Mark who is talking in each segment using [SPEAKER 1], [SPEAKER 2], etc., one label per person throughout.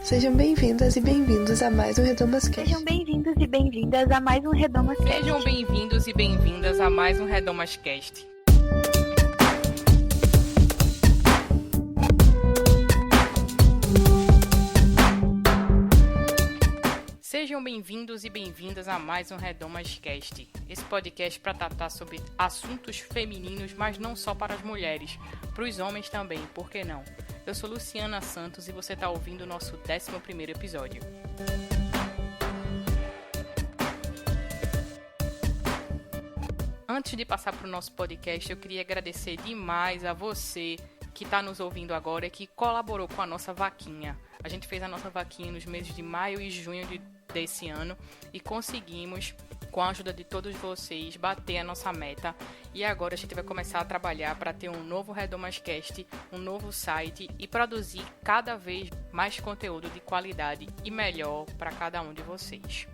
[SPEAKER 1] Sejam bem-vindas e bem-vindos a mais um RedomasCast.
[SPEAKER 2] Sejam bem-vindos e bem-vindas a mais um RedomasCast.
[SPEAKER 3] Sejam bem-vindos e bem-vindas a mais um RedomasCast. Sejam bem-vindos e bem-vindas a mais um RedomasCast. Esse podcast para tratar sobre assuntos femininos, mas não só para as mulheres, para os homens também, por que não? Eu sou Luciana Santos e você está ouvindo o nosso 11º episódio. Antes de passar para o nosso podcast, eu queria agradecer demais a você que está nos ouvindo agora e que colaborou com a nossa vaquinha. A gente fez a nossa vaquinha nos meses de maio e junho desse ano e conseguimos, com a ajuda de todos vocês, bater a nossa meta. E agora a gente vai começar a trabalhar para ter um novo RedomasCast, um novo site e produzir cada vez mais conteúdo de qualidade e melhor para cada um de vocês.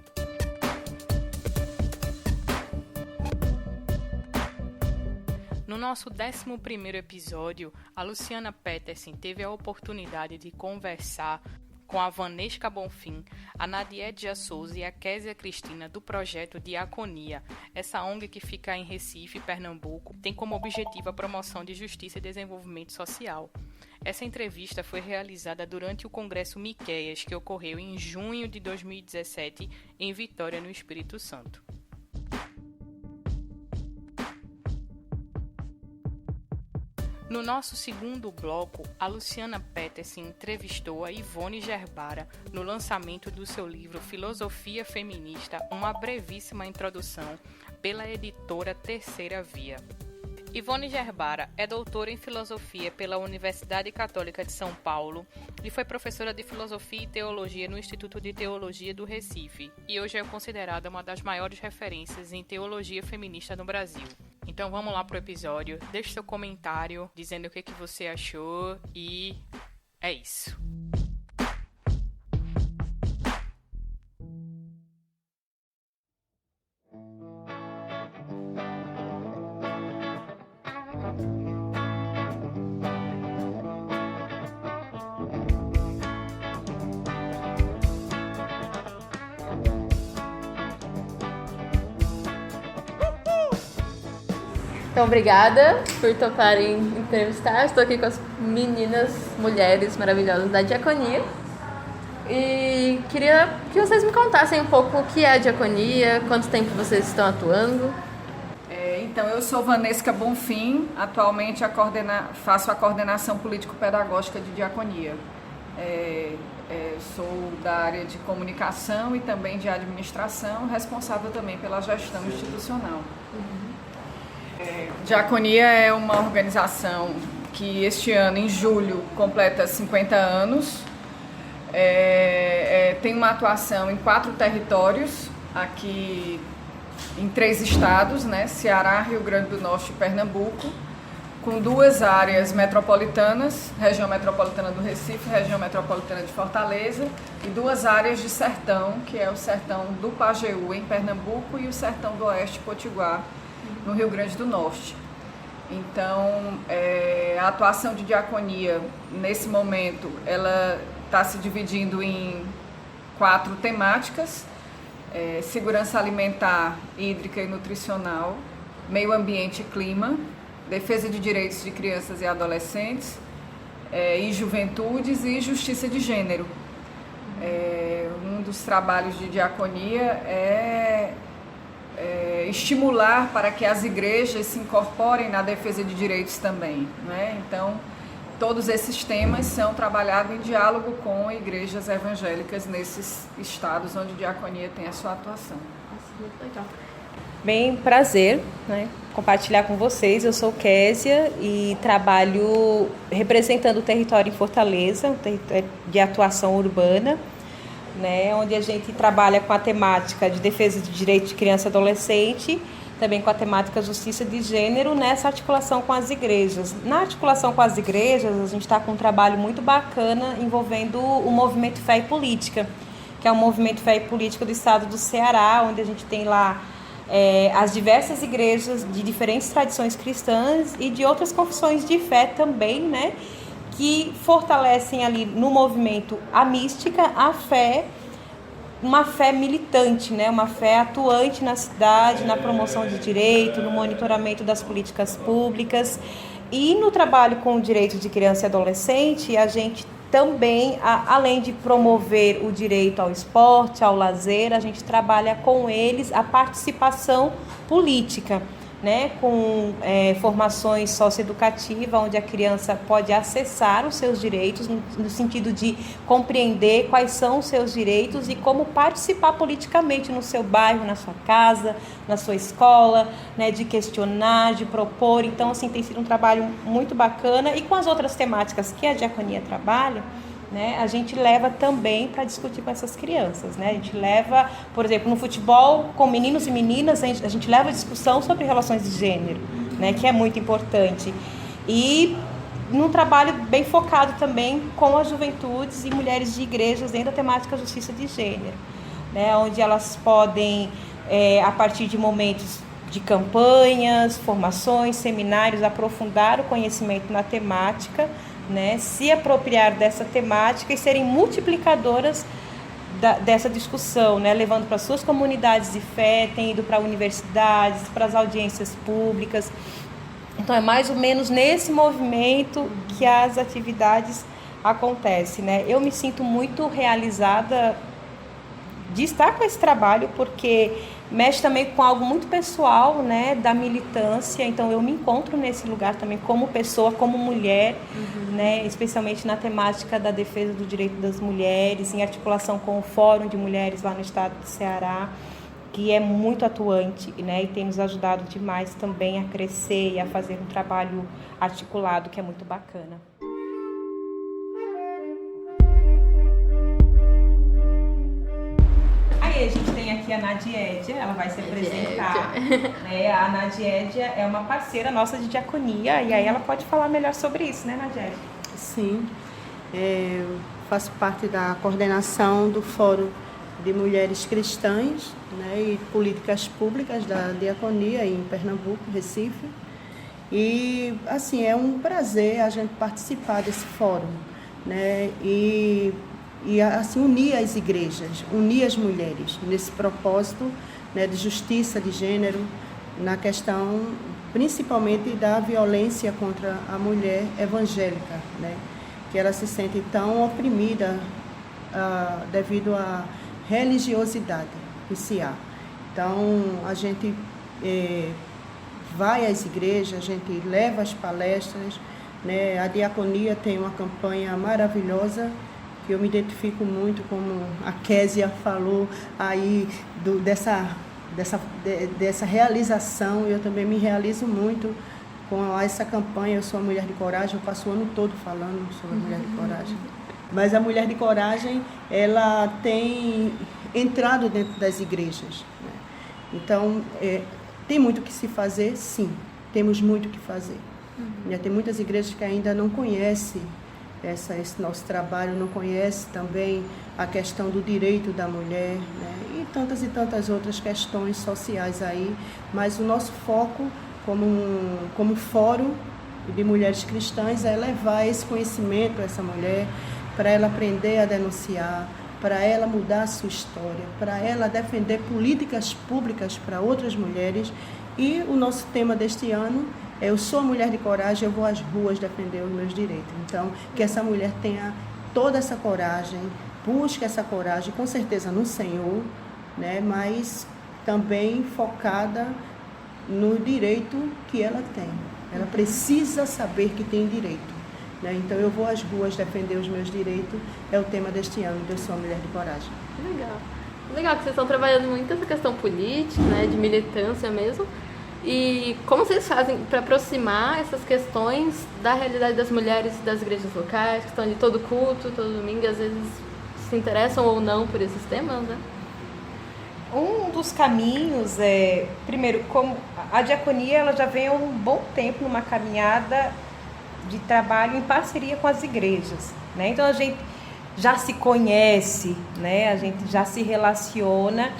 [SPEAKER 3] No nosso 11º episódio, a Luciana Petersen teve a oportunidade de conversar com a Vanesca Bonfim, a Nadiedja Souza e a Késia Cristina do projeto Diaconia. Essa ONG que fica em Recife, Pernambuco, tem como objetivo a promoção de justiça e desenvolvimento social. Essa entrevista foi realizada durante o Congresso Miqueias, que ocorreu em junho de 2017 em Vitória, no Espírito Santo. No nosso segundo bloco, a Luciana Petersen entrevistou a Ivone Gerbara no lançamento do seu livro Filosofia Feminista, uma brevíssima introdução, pela editora Terceira Via. Ivone Gerbara é doutora em Filosofia pela Universidade Católica de São Paulo e foi professora de Filosofia e Teologia no Instituto de Teologia do Recife e hoje é considerada uma das maiores referências em teologia feminista no Brasil. Então vamos lá pro episódio, deixe seu comentário dizendo o que você achou e é isso.
[SPEAKER 4] Então, obrigada por toparem entrevistar. Estou aqui com as meninas, mulheres maravilhosas da Diaconia. E queria que vocês me contassem um pouco o que é a Diaconia, quanto tempo vocês estão atuando.
[SPEAKER 5] Então, eu sou Vanesca Bonfim, atualmente faço a coordenação político-pedagógica de Diaconia. Sou da área de comunicação e também de administração, responsável também pela gestão institucional. Diaconia é uma organização que este ano, em julho, completa 50 anos. Tem uma atuação em 4 territórios, aqui em 3 estados, né? Ceará, Rio Grande do Norte e Pernambuco, com 2 áreas metropolitanas, região metropolitana do Recife, região metropolitana de Fortaleza, e 2 áreas de sertão, que é o sertão do Pajeú, em Pernambuco, e o sertão do Oeste Potiguar, no Rio Grande do Norte. Então, a atuação de Diaconia, nesse momento, ela está se dividindo em 4 temáticas: segurança alimentar, hídrica e nutricional, meio ambiente e clima, defesa de direitos de crianças e adolescentes, e juventudes e justiça de gênero. Um dos trabalhos de Diaconia é estimular para que as igrejas se incorporem na defesa de direitos também, né? Então, todos esses temas são trabalhados em diálogo com igrejas evangélicas nesses estados onde a Diaconia tem a sua atuação.
[SPEAKER 4] Muito legal.
[SPEAKER 6] Bem, prazer, né, compartilhar com vocês. Eu sou Késia e trabalho representando o território em Fortaleza, um território de atuação urbana, né, onde a gente trabalha com a temática de defesa de direitos de criança e adolescente, também com a temática justiça de gênero, nessa articulação com as igrejas. Na articulação com as igrejas, a gente está com um trabalho muito bacana envolvendo o movimento Fé e Política, que é o movimento Fé e Política do estado do Ceará, onde a gente tem lá as diversas igrejas de diferentes tradições cristãs e de outras confissões de fé também, né? que fortalecem ali no movimento a mística, a fé, uma fé militante, né? Uma fé atuante na cidade, na promoção de direito, no monitoramento das políticas públicas. E no trabalho com o direito de criança e adolescente, a gente também, além de promover o direito ao esporte, ao lazer, a gente trabalha com eles a participação política, né, com formações socioeducativas, onde a criança pode acessar os seus direitos, no sentido de compreender quais são os seus direitos e como participar politicamente no seu bairro, na sua casa, na sua escola, né, de questionar, de propor. Então, assim, tem sido um trabalho muito bacana. E com as outras temáticas que a Diaconia trabalha, né, a gente leva também para discutir com essas crianças, né? A gente leva, por exemplo, no futebol, com meninos e meninas, a gente leva a discussão sobre relações de gênero, né, que é muito importante. E num trabalho bem focado também com as juventudes e mulheres de igrejas dentro da temática justiça de gênero, né, onde elas podem, a partir de momentos de campanhas, formações, seminários, aprofundar o conhecimento na temática, né, se apropriar dessa temática e serem multiplicadoras dessa discussão, né, levando para suas comunidades de fé, tem ido para universidades, para as audiências públicas. Então é mais ou menos nesse movimento que as atividades acontecem, né? Eu me sinto muito realizada de estar com esse trabalho, porque mexe também com algo muito pessoal, né, da militância. Então eu me encontro nesse lugar também como pessoa, como mulher, né, especialmente na temática da defesa do direito das mulheres, em articulação com o Fórum de Mulheres lá no estado do Ceará, que é muito atuante, né, e tem nos ajudado demais também a crescer e a fazer um trabalho articulado que é muito bacana. A gente tem aqui a Nadiédia, ela vai se apresentar. Né? A Nadiédia é uma parceira nossa de diaconia, e aí ela pode falar melhor sobre isso, né, Nadiédia?
[SPEAKER 7] Sim, eu faço parte da coordenação do Fórum de Mulheres Cristãs, né, e Políticas Públicas da Diaconia em Pernambuco, Recife. E, assim, é um prazer a gente participar desse fórum, né, e assim, unir as igrejas, unir as mulheres nesse propósito, né, de justiça de gênero, na questão principalmente da violência contra a mulher evangélica, né, que ela se sente tão oprimida devido à religiosidade que se há. Então, a gente vai às igrejas, a gente leva as palestras, né, a Diaconia tem uma campanha maravilhosa, que eu me identifico muito, como a Késia falou aí, dessa realização. Eu também me realizo muito com essa campanha. Eu sou a Mulher de Coragem, eu passo o ano todo falando sobre a Mulher de Coragem. Mas a Mulher de Coragem, ela tem entrado dentro das igrejas, né? Então, tem muito o que se fazer, sim, temos muito o que fazer. Tem muitas igrejas que ainda não conhecem esse nosso trabalho, não conhece também a questão do direito da mulher, né? E tantas outras questões sociais aí, mas o nosso foco como fórum de mulheres cristãs é levar esse conhecimento a essa mulher, para ela aprender a denunciar, para ela mudar a sua história, para ela defender políticas públicas para outras mulheres. E o nosso tema deste ano: eu sou mulher de coragem, eu vou às ruas defender os meus direitos. Então, que essa mulher tenha toda essa coragem, busque essa coragem, com certeza no Senhor, né? Mas também focada no direito que ela tem. Ela precisa saber que tem direito, né? Então, eu vou às ruas defender os meus direitos, é o tema deste ano, Eu Sou Mulher de Coragem.
[SPEAKER 4] Legal. Legal que vocês estão trabalhando muito essa questão política, né, de militância mesmo. E como vocês fazem para aproximar essas questões da realidade das mulheres das igrejas locais, que estão de todo culto, todo domingo, e às vezes se interessam ou não por esses temas, né?
[SPEAKER 6] Um dos caminhos primeiro, como a diaconia, ela já vem há um bom tempo numa caminhada de trabalho em parceria com as igrejas, né? Então a gente já se conhece, né? A gente já se relaciona,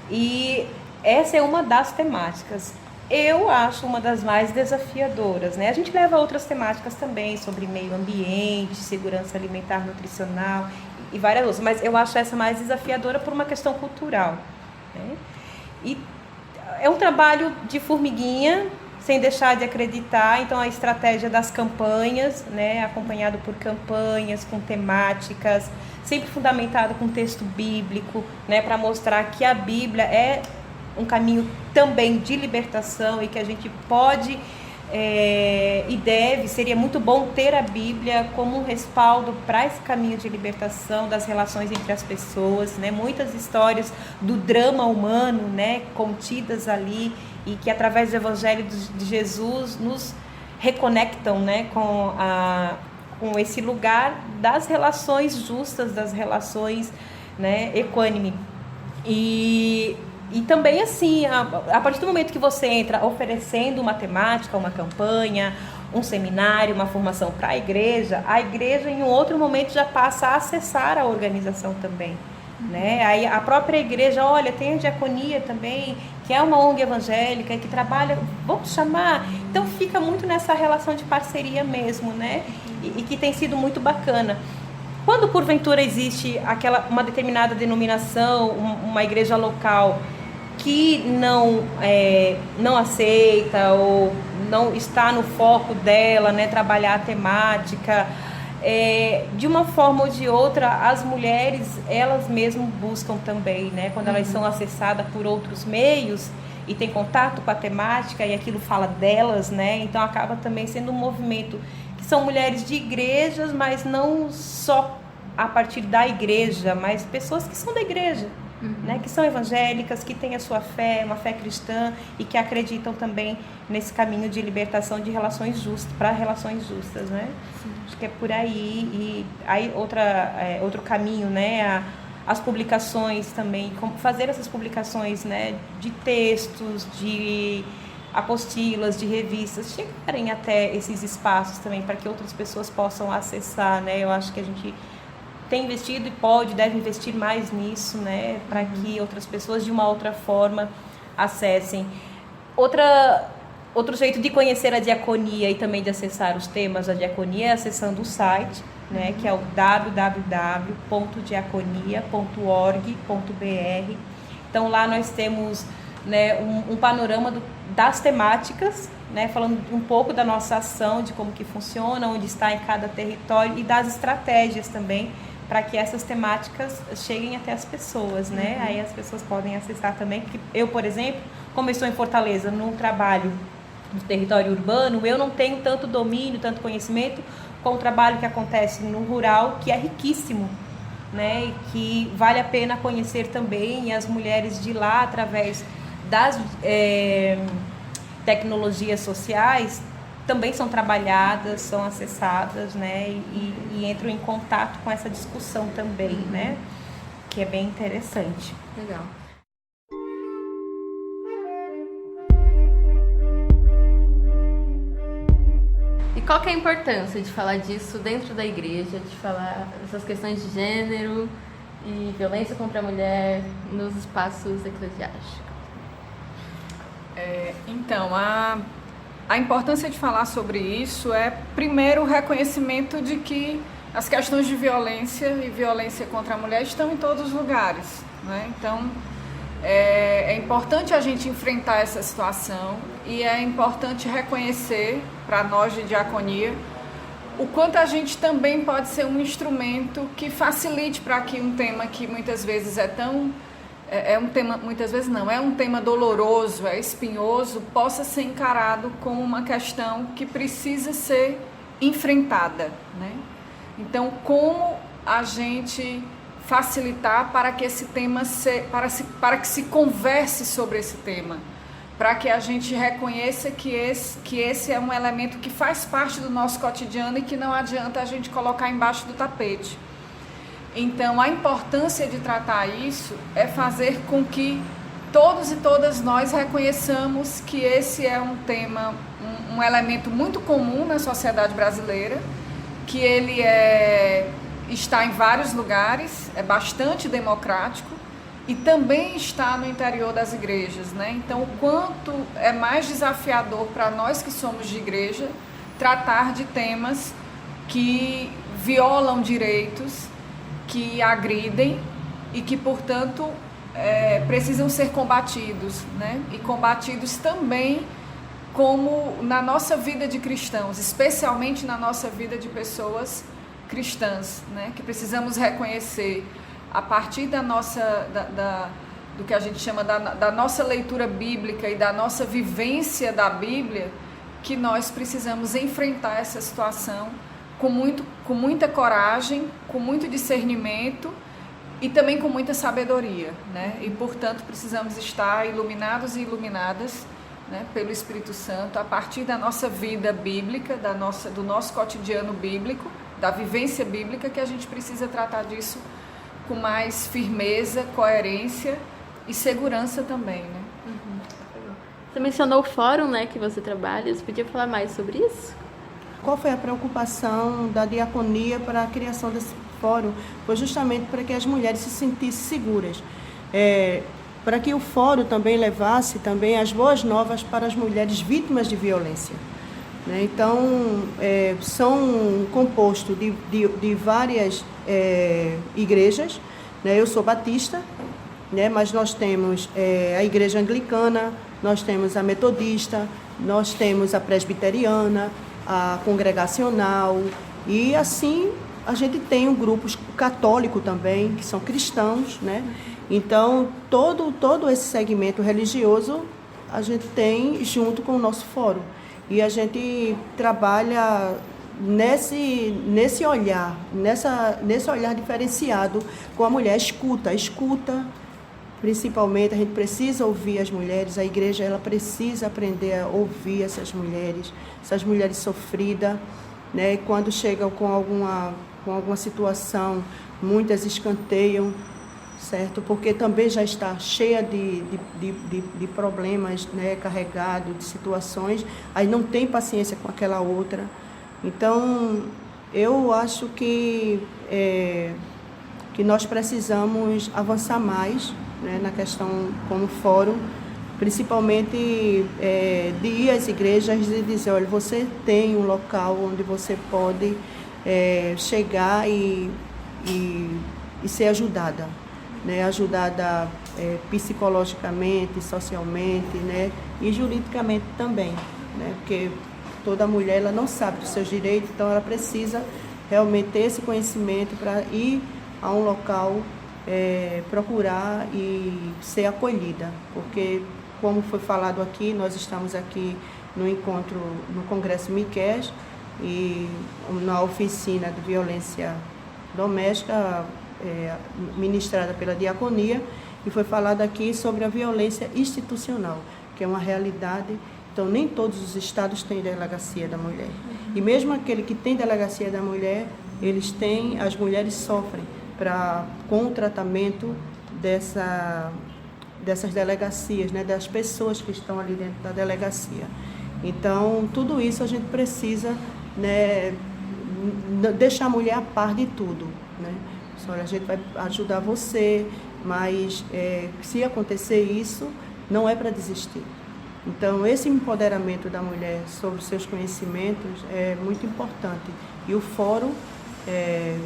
[SPEAKER 6] e essa é uma das temáticas. eu acho uma das mais desafiadoras, né? A gente leva outras temáticas também, sobre meio ambiente, segurança alimentar, nutricional e várias outras, mas eu acho essa mais desafiadora por uma questão cultural, né? E é um trabalho de formiguinha, sem deixar de acreditar. Então a estratégia das campanhas, né, acompanhado por campanhas com temáticas, sempre fundamentado com texto bíblico, né, para mostrar que a Bíblia é um caminho também de libertação e que a gente pode e deve, seria muito bom ter a Bíblia como um respaldo para esse caminho de libertação das relações entre as pessoas, né? Muitas histórias do drama humano, né, contidas ali, e que através do Evangelho de Jesus nos reconectam, né, com esse lugar das relações justas, das relações, né, equânime. E também assim, a partir do momento que você entra oferecendo uma temática, uma campanha, um seminário, uma formação para a igreja em um outro momento já passa a acessar a organização também, né? Aí a própria igreja, olha, tem a diaconia também, que é uma ONG evangélica que trabalha, vamos chamar. Então fica muito nessa relação de parceria mesmo, né? E que tem sido muito bacana. Quando porventura existe uma determinada denominação, uma igreja local que não aceita ou não está no foco dela, né, trabalhar a temática, de uma forma ou de outra, as mulheres, elas mesmas buscam também, né, quando elas são acessadas por outros meios e têm contato com a temática e aquilo fala delas, né, então acaba também sendo um movimento que são mulheres de igrejas, mas não só a partir da igreja, mas pessoas que são da igreja, né, que são evangélicas, que têm a sua fé, uma fé cristã e que acreditam também nesse caminho de libertação de relações justas, para relações justas, né? Sim. Acho que é por aí. E aí outro caminho, né, as publicações também, fazer essas publicações, né, de textos, de apostilas, de revistas, chegarem até esses espaços também para que outras pessoas possam acessar, né? Eu acho que a gente tem investido e deve investir mais nisso, né, para que outras pessoas de uma outra forma acessem. Outro jeito de conhecer a diaconia e também de acessar os temas da diaconia é acessando o site, né, que é o www.diaconia.org.br. Então lá nós temos, né, um panorama das temáticas, né, falando um pouco da nossa ação, de como que funciona, onde está em cada território e das estratégias também, para que essas temáticas cheguem até as pessoas, né? Aí as pessoas podem acessar também. Porque eu, por exemplo, como eu estou em Fortaleza, no trabalho no território urbano, eu não tenho tanto domínio, tanto conhecimento com o trabalho que acontece no rural, que é riquíssimo, né? E que vale a pena conhecer também. E as mulheres de lá, através das tecnologias sociais, também são trabalhadas, são acessadas, né, e entram em contato com essa discussão também, né, que é bem interessante.
[SPEAKER 4] Legal. E qual que é a importância de falar disso dentro da igreja, de falar essas questões de gênero e violência contra a mulher nos espaços eclesiásticos?
[SPEAKER 5] Então, a importância de falar sobre isso é, primeiro, o reconhecimento de que as questões de violência e violência contra a mulher estão em todos os lugares, né? Então, é importante a gente enfrentar essa situação e é importante reconhecer, para nós de diaconia, o quanto a gente também pode ser um instrumento que facilite para que um tema que muitas vezes é um tema doloroso, é espinhoso, possa ser encarado como uma questão que precisa ser enfrentada, né? Então, como a gente facilitar para que esse tema para que se converse sobre esse tema, para que a gente reconheça que esse é um elemento que faz parte do nosso cotidiano e que não adianta a gente colocar embaixo do tapete. Então, a importância de tratar isso é fazer com que todos e todas nós reconheçamos que esse é um tema, um elemento muito comum na sociedade brasileira, que ele está em vários lugares, é bastante democrático e também está no interior das igrejas, né? Então, o quanto é mais desafiador para nós que somos de igreja tratar de temas que violam direitos, que agridem e que, portanto, precisam ser combatidos, né? E combatidos também como na nossa vida de cristãos, especialmente na nossa vida de pessoas cristãs, né? Que precisamos reconhecer a partir da nossa, do que a gente chama da nossa leitura bíblica e da nossa vivência da Bíblia, que nós precisamos enfrentar essa situação com muita coragem, com muito discernimento e também com muita sabedoria, né? E, portanto, precisamos estar iluminados e iluminadas, né, pelo Espírito Santo, a partir da nossa vida bíblica, do nosso cotidiano bíblico, da vivência bíblica, que a gente precisa tratar disso com mais firmeza, coerência e segurança também, né?
[SPEAKER 4] Você mencionou o fórum, né, que você trabalha. Você podia falar mais sobre isso?
[SPEAKER 7] Qual foi a preocupação da diaconia para a criação desse fórum? Foi justamente para que as mulheres se sentissem seguras. Para que o fórum também levasse também as boas novas para as mulheres vítimas de violência. Né? Então, são compostos de várias igrejas. Né? Eu sou batista, né? Mas nós temos a igreja anglicana, nós temos a metodista, nós temos a presbiteriana, a congregacional, e assim a gente tem um grupo católico também, que são cristãos, né? Então, todo esse segmento religioso a gente tem junto com o nosso fórum. E a gente trabalha nesse olhar, nesse olhar diferenciado com a mulher. Escuta, principalmente, a gente precisa ouvir as mulheres, a igreja ela precisa aprender a ouvir essas mulheres sofridas, né? E quando chegam com alguma situação, muitas escanteiam, certo? Porque também já está cheia de problemas, né? Carregado de situações, aí não tem paciência com aquela outra. Então, eu acho que nós precisamos avançar mais, né, na questão como fórum, principalmente de ir às igrejas e dizer, olha, você tem um local onde você pode chegar e ser ajudada, né, ajudada psicologicamente, socialmente, né, e juridicamente também, né, porque toda mulher ela não sabe dos seus direitos, então ela precisa realmente ter esse conhecimento para ir a um local, procurar e ser acolhida, porque, como foi falado aqui, nós estamos aqui no encontro, no Congresso Miqués, e na oficina de violência doméstica, ministrada pela diaconia, e foi falado aqui sobre a violência institucional, que é uma realidade. Então, nem todos os estados têm delegacia da mulher. E mesmo aquele que tem delegacia da mulher, as mulheres sofrem com o tratamento dessas delegacias, né, das pessoas que estão ali dentro da delegacia. Então, tudo isso a gente precisa, né, deixar a mulher a par de tudo, né? Olha, a gente vai ajudar você, mas se acontecer isso, não é para desistir. Então, esse empoderamento da mulher sobre os seus conhecimentos é muito importante. E o fórum,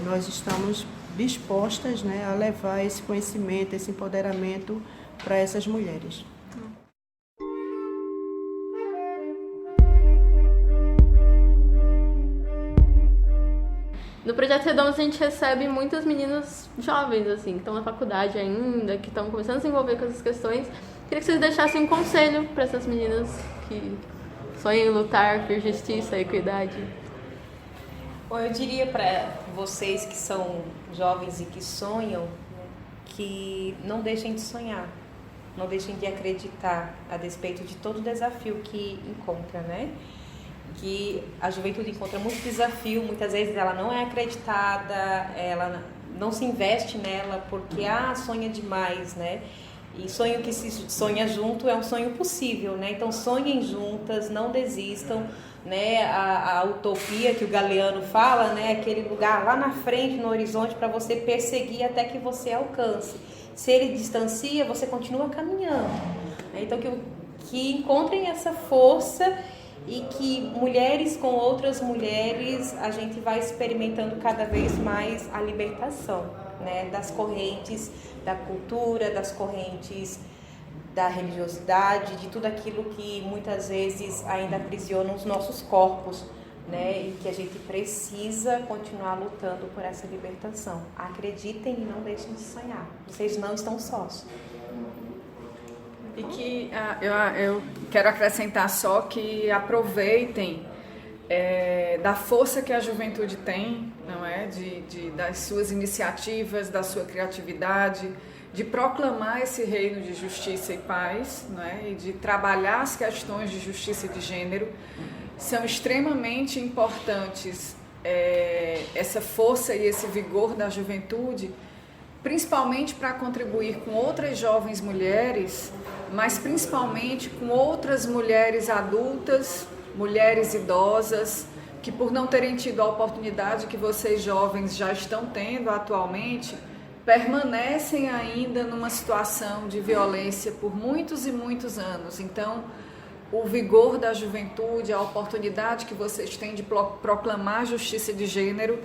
[SPEAKER 7] nós estamos dispostas, né, a levar esse conhecimento, esse empoderamento para essas mulheres.
[SPEAKER 4] No Projeto Redomas a gente recebe muitas meninas jovens, assim, que estão na faculdade ainda, que estão começando a se envolver com essas questões. Queria que vocês deixassem um conselho para essas meninas que sonham em lutar por justiça e equidade.
[SPEAKER 6] Bom, eu diria para vocês que são jovens e que sonham, né, que não deixem de sonhar, não deixem de acreditar a despeito de todo o desafio que encontra, né? Que a juventude encontra muito desafio, muitas vezes ela não é acreditada, ela não se investe nela porque sonha demais, né? E sonho que se sonha junto é um sonho possível, né? Então sonhem juntas, não desistam, né? A utopia que o Galeano fala, né? Aquele lugar lá na frente, no horizonte, para você perseguir até que você alcance. Se ele distancia, você continua caminhando. Então que encontrem essa força e que mulheres com outras mulheres a gente vai experimentando cada vez mais a libertação, né? Das correntes da cultura, das correntes da religiosidade, de tudo aquilo que muitas vezes ainda aprisiona os nossos corpos, né? E que a gente precisa continuar lutando por essa libertação. Acreditem e não deixem de sonhar. Vocês não estão sós.
[SPEAKER 5] E que eu quero acrescentar só que aproveitem da força que a juventude tem, não é? Das suas iniciativas, da sua criatividade, de proclamar esse reino de justiça e paz, não é? E de trabalhar as questões de justiça e de gênero. São extremamente importantes essa força e esse vigor da juventude, principalmente para contribuir com outras jovens mulheres, mas principalmente com outras mulheres adultas, mulheres idosas, que por não terem tido a oportunidade que vocês jovens já estão tendo atualmente, permanecem ainda numa situação de violência por muitos e muitos anos. Então, o vigor da juventude, a oportunidade que vocês têm de proclamar a justiça de gênero,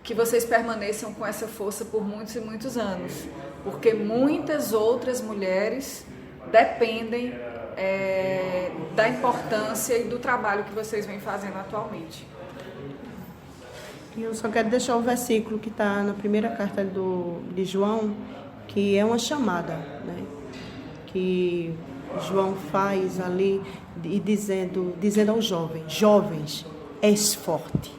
[SPEAKER 5] que vocês permaneçam com essa força por muitos e muitos anos, porque muitas outras mulheres dependem da importância e do trabalho que vocês vêm fazendo atualmente.
[SPEAKER 7] Eu só quero deixar o versículo que está na primeira carta de João, que é uma chamada, né? Que João faz ali e dizendo aos jovens, és forte,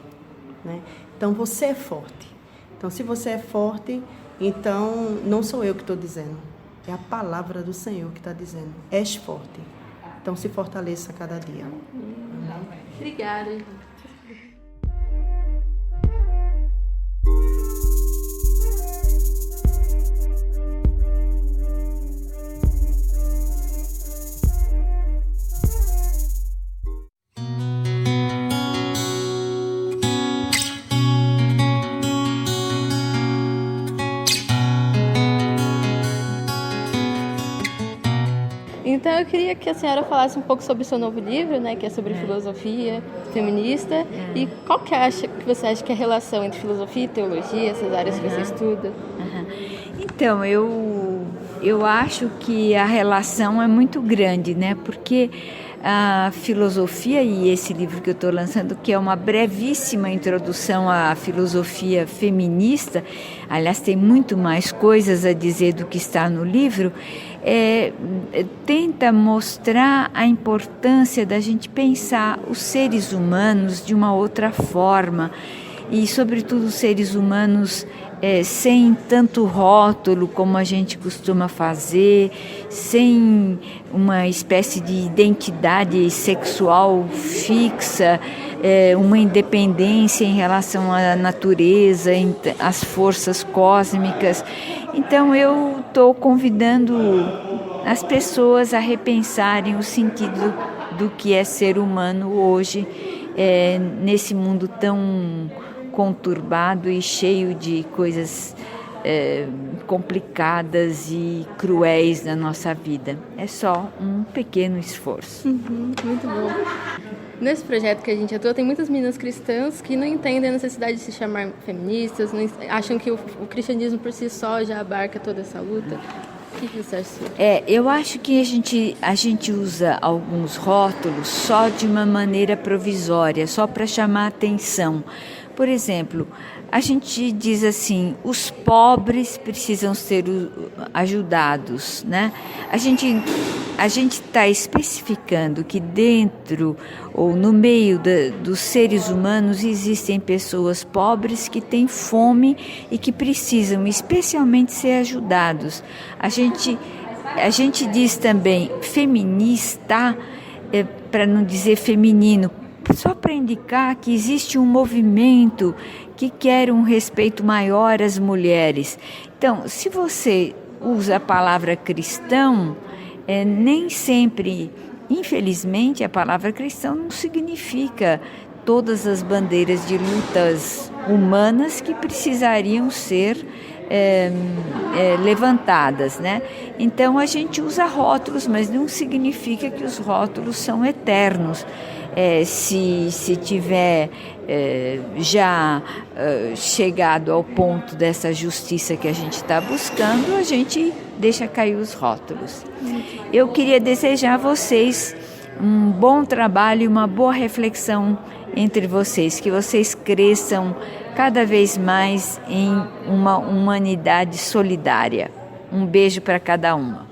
[SPEAKER 7] né? Então você é forte. Então se você é forte, então não sou eu que estou dizendo, é a palavra do Senhor que está dizendo, és forte. Então se fortaleça a cada dia.
[SPEAKER 4] Obrigada. Então eu queria que a senhora falasse um pouco sobre o seu novo livro, né, que é sobre filosofia feminista, e qual que você acha que é a relação entre filosofia e teologia, essas áreas que você estuda?
[SPEAKER 8] Então, eu acho que a relação é muito grande, né, porque a filosofia, e esse livro que eu estou lançando, que é uma brevíssima introdução à filosofia feminista, aliás, tem muito mais coisas a dizer do que está no livro, tenta mostrar a importância da gente pensar os seres humanos de uma outra forma, e sobretudo os seres humanos sem tanto rótulo como a gente costuma fazer, sem uma espécie de identidade sexual fixa, uma independência em relação à natureza, às forças cósmicas. Então eu estou convidando as pessoas a repensarem o sentido do que é ser humano hoje, nesse mundo tão conturbado e cheio de coisas complicadas e cruéis na nossa vida. É só um pequeno esforço.
[SPEAKER 4] Muito bom. Nesse projeto que a gente atua, tem muitas meninas cristãs que não entendem a necessidade de se chamar feministas, acham que o cristianismo por si só já abarca toda essa luta. O que você acha?
[SPEAKER 8] Eu acho que a gente usa alguns rótulos só de uma maneira provisória, só para chamar atenção. Por exemplo, a gente diz assim, os pobres precisam ser ajudados, né? A gente está especificando que dentro ou no meio dos seres humanos existem pessoas pobres que têm fome e que precisam especialmente ser ajudados. A gente diz também feminista, para não dizer feminino, só para indicar que existe um movimento que quer um respeito maior às mulheres. Então, se você usa a palavra cristão, nem sempre, infelizmente, a palavra cristão não significa todas as bandeiras de lutas humanas que precisariam ser levantadas, né? Então a gente usa rótulos, mas não significa que os rótulos são eternos. Se tiver já chegado ao ponto dessa justiça que a gente está buscando, a gente deixa cair os rótulos. Eu queria desejar a vocês um bom trabalho e uma boa reflexão entre vocês, que vocês cresçam cada vez mais em uma humanidade solidária. Um beijo para cada uma.